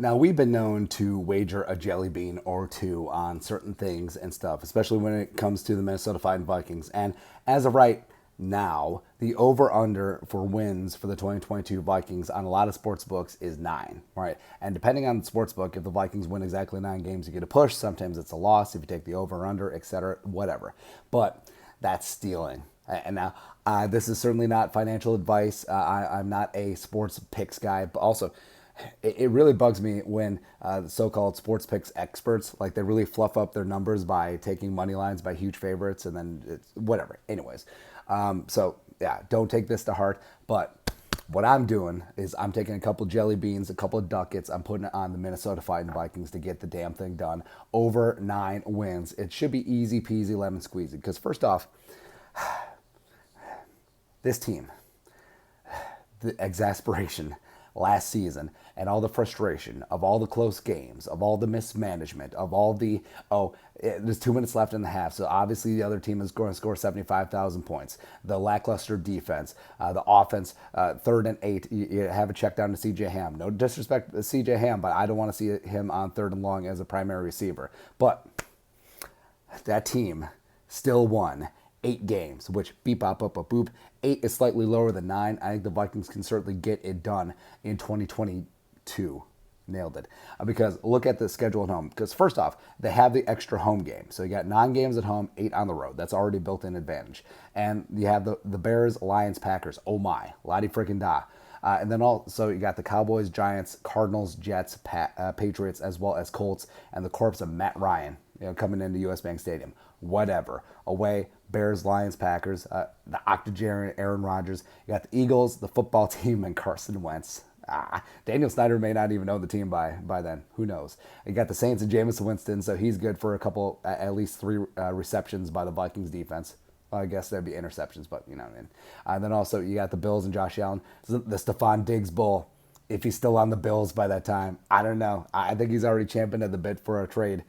Now, we've been known to wager a jelly bean or two on certain things and stuff, especially when it comes to the Minnesota Vikings. And as of right now, the over-under for wins for the 2022 Vikings on a lot of sports books is 9, right? And depending on the sports book, if the Vikings win exactly 9 games, you get a push. Sometimes it's a loss if you take the over-under, etc., whatever. But that's stealing. And now, this is certainly not financial advice. I'm not a sports picks guy, but also, it really bugs me when the so-called sports picks experts, like, they really fluff up their numbers by taking money lines by huge favorites, and then it's whatever. Anyways, so yeah, don't take this to heart. But what I'm doing is I'm taking a couple jelly beans, a couple of ducats. I'm putting it on the Minnesota Vikings to get the damn thing done. Over 9 wins. It should be easy peasy lemon squeezy. Because first off, this team, the exasperation last season and all the frustration of all the close games, of all the mismanagement, of all the, there's 2 minutes left in the half, so obviously the other team is going to score 75,000 points. The lackluster defense, the offense, 3rd and 8, you have a check down to C.J. Ham. No disrespect to C.J. Ham, but I don't want to see him on 3rd and long as a primary receiver. But that team still won 8 games, which beep, bop, bop, bop, boop. 8 is slightly lower than 9. I think the Vikings can certainly get it done in 2022. Nailed it. Because look at the schedule at home. Because first off, they have the extra home game. So you got 9 games at home, 8 on the road. That's already built-in advantage. And you have the Bears, Lions, Packers. Oh my, lottie freaking da. And then also you got the Cowboys, Giants, Cardinals, Jets, Patriots, as well as Colts, and the corpse of Matt Ryan, coming into U.S. Bank Stadium. Whatever. Away, Bears, Lions, Packers, the octogenarian Aaron Rodgers. You got the Eagles, the football team, and Carson Wentz. Daniel Snyder may not even know the team by then. Who knows? You got the Saints and Jameis Winston, so he's good for a couple, at least 3 receptions by the Vikings defense. Well, I guess that'd be interceptions, but you know what I mean. And then also you got the Bills and Josh Allen. The Stephon Diggs Bowl. If he's still on the Bills by that time, I don't know. I think he's already championed at the bit for a trade.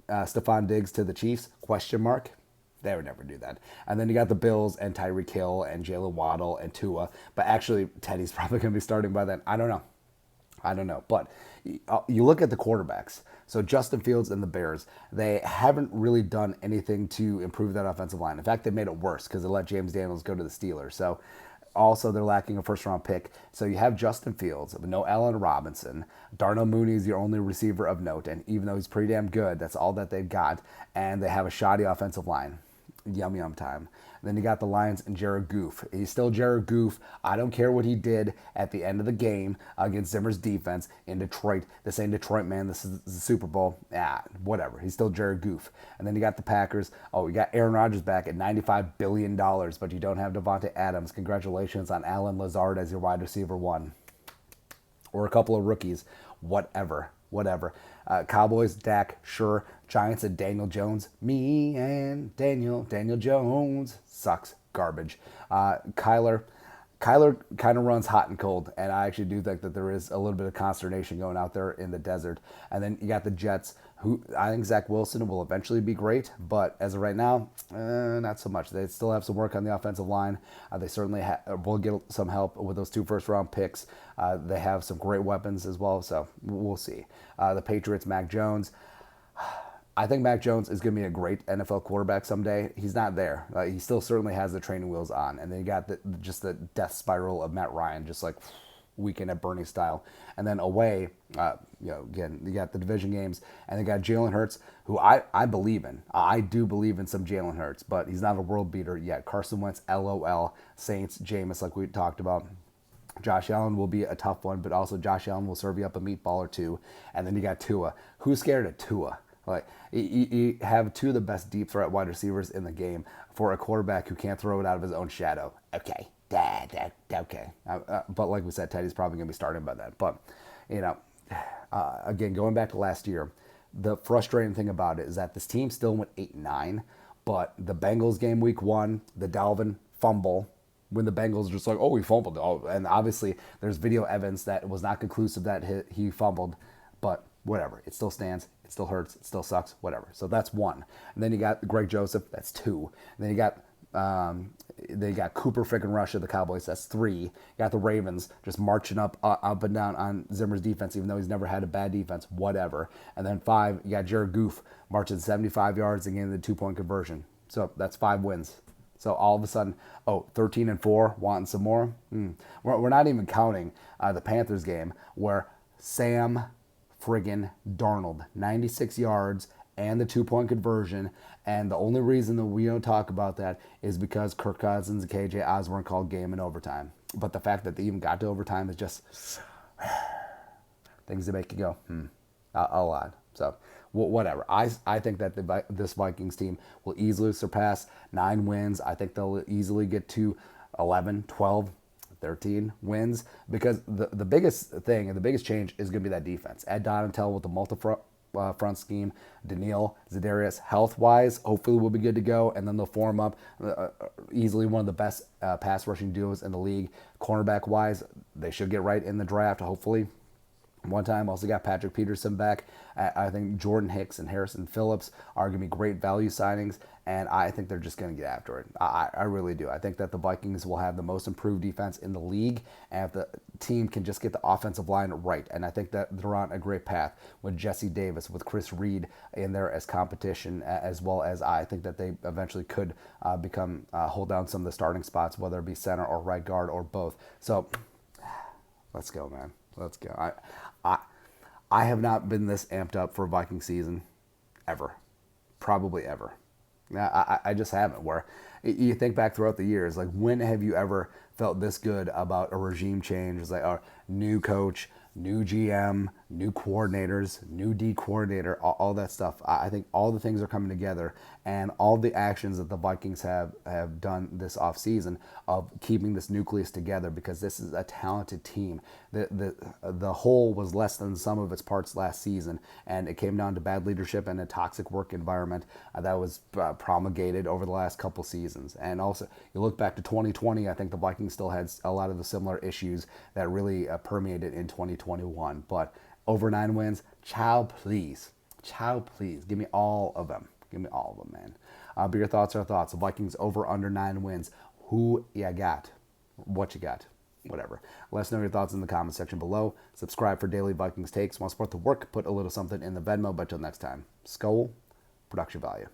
Stephon Diggs to the Chiefs? Question mark. They would never do that. And then you got the Bills and Tyreek Hill and Jalen Waddle and Tua. But actually, Teddy's probably going to be starting by then. I don't know. But you look at the quarterbacks. So Justin Fields and the Bears, they haven't really done anything to improve that offensive line. In fact, they made it worse because they let James Daniels go to the Steelers. So also, they're lacking a first-round pick. So you have Justin Fields, no Allen Robinson. Darnell Mooney is your only receiver of note. And even though he's pretty damn good, that's all that they've got. And they have a shoddy offensive line. Yum time. Then you got the Lions and Jared Goff. He's still Jared Goff. I don't care what he did at the end of the game against Zimmer's defense in Detroit. This ain't Detroit, man. This is the Super Bowl. Whatever. He's still Jared Goff. And then you got the Packers. Oh, you got Aaron Rodgers back at $95 billion, but you don't have Devontae Adams. Congratulations on Allen Lazard as your wide receiver 1. Or a couple of rookies. Whatever. Cowboys, Dak, sure. Giants and Daniel Jones. Me and Daniel Jones. Sucks. Garbage. Kyler kind of runs hot and cold, and I actually do think that there is a little bit of consternation going out there in the desert. And then you got the Jets, who I think Zach Wilson will eventually be great, but as of right now, not so much. They still have some work on the offensive line. They certainly will get some help with those 2 first-round picks. They have some great weapons as well, so we'll see. The Patriots, Mac Jones. I think Mac Jones is going to be a great NFL quarterback someday. He's not there. He still certainly has the training wheels on. And then you got just the death spiral of Matt Ryan, just like Weekend at Bernie style. And then away, again, you got the division games. And they got Jalen Hurts, who I believe in. I do believe in some Jalen Hurts, but he's not a world beater yet. Carson Wentz, LOL. Saints, Jameis, like we talked about. Josh Allen will be a tough one, but also Josh Allen will serve you up a meatball or 2. And then you got Tua. Who's scared of Tua? Like, you have 2 of the best deep threat wide receivers in the game for a quarterback who can't throw it out of his own shadow. Okay. Okay. But like we said, Teddy's probably going to be starting by that. But, again, going back to last year, the frustrating thing about it is that this team still went 8-9, but the Bengals game week 1, the Dalvin fumble, when the Bengals are just like, he fumbled. And obviously there's video evidence that it was not conclusive that he fumbled, but whatever. It still stands. It still hurts. It still sucks. Whatever. So that's 1. And then you got Greg Joseph. That's 2. And then you got They got Cooper freaking Rush of the Cowboys. That's 3. You got the Ravens just marching up and down on Zimmer's defense, even though he's never had a bad defense. Whatever. And then 5, you got Jared Goff marching 75 yards and getting the 2-point conversion. So that's 5 wins. So all of a sudden, 13-4, wanting some more. We're not even counting the Panthers game where Sam friggin' Darnold, 96 yards and the 2-point conversion. And the only reason that we don't talk about that is because Kirk Cousins and KJ Osborne called game in overtime. But the fact that they even got to overtime is just things that make you go, a lot. So whatever. I think that this Vikings team will easily surpass 9 wins. I think they'll easily get to 11, 12, 13 wins, because the biggest thing and the biggest change is going to be that defense. Ed Donatel with the multi-front scheme, Daniil, Za'Darius, health-wise, hopefully we'll be good to go, and then they'll form up easily one of the best pass rushing duos in the league. Cornerback-wise, they should get right in the draft, hopefully. One time, also got Patrick Peterson back. I think Jordan Hicks and Harrison Phillips are going to be great value signings, and I think they're just going to get after it. I really do. I think that the Vikings will have the most improved defense in the league, and if the team can just get the offensive line right, and I think that they're on a great path with Jesse Davis, with Chris Reed in there as competition, as well as I think that they eventually could hold down some of the starting spots, whether it be center or right guard or both. So let's go, man. Let's go. I have not been this amped up for a Viking season ever. Probably ever. I just haven't. Where you think back throughout the years, like, when have you ever felt this good about a regime change? It's like a new coach, new GM, new coordinators, new D coordinator, all that stuff. I think all the things are coming together, and all the actions that the Vikings have done this offseason of keeping this nucleus together, because this is a talented team. The whole was less than the sum of its parts last season, and it came down to bad leadership and a toxic work environment that was promulgated over the last couple seasons. And also, you look back to 2020, I think the Vikings still had a lot of the similar issues that really permeated in 2021. But over 9 wins, child, please. Give me all of them. Give me all of them, man. But your thoughts are thoughts. The Vikings over under 9 wins. Who you got? What you got? Whatever. Let us know your thoughts in the comment section below. Subscribe for daily Vikings takes. Want to support the work? Put a little something in the Venmo. But till next time, Skol, production value.